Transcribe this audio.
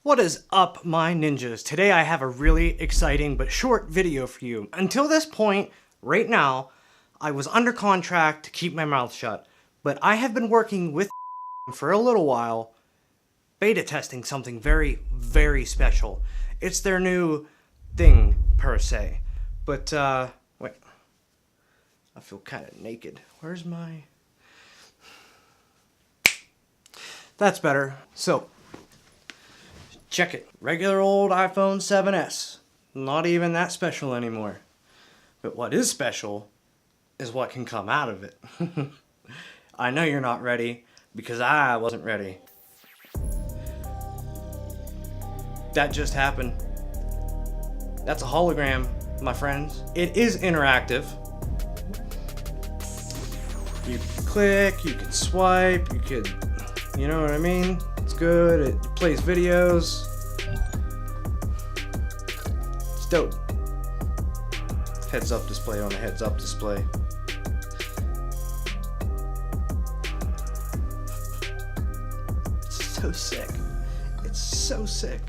What is up, my ninjas? Today I have a really exciting but short video for you. Until this point, right now, I was under contract to keep my mouth shut, but I have been working with for a little while, beta testing something very, very special. It's their new thing, per se. But, wait. I feel kind of naked. Where's my... That's better. So, check it. Regular old iPhone 7s. Not even that special anymore. But what is special is what can come out of it. I know you're not ready, because I wasn't ready. That just happened. That's a hologram, my friends. It is interactive. You can click, you can swipe, you could, you know what I mean? It's good, it plays videos. It's dope. Heads up display on the heads up display. It's so sick. It's so sick.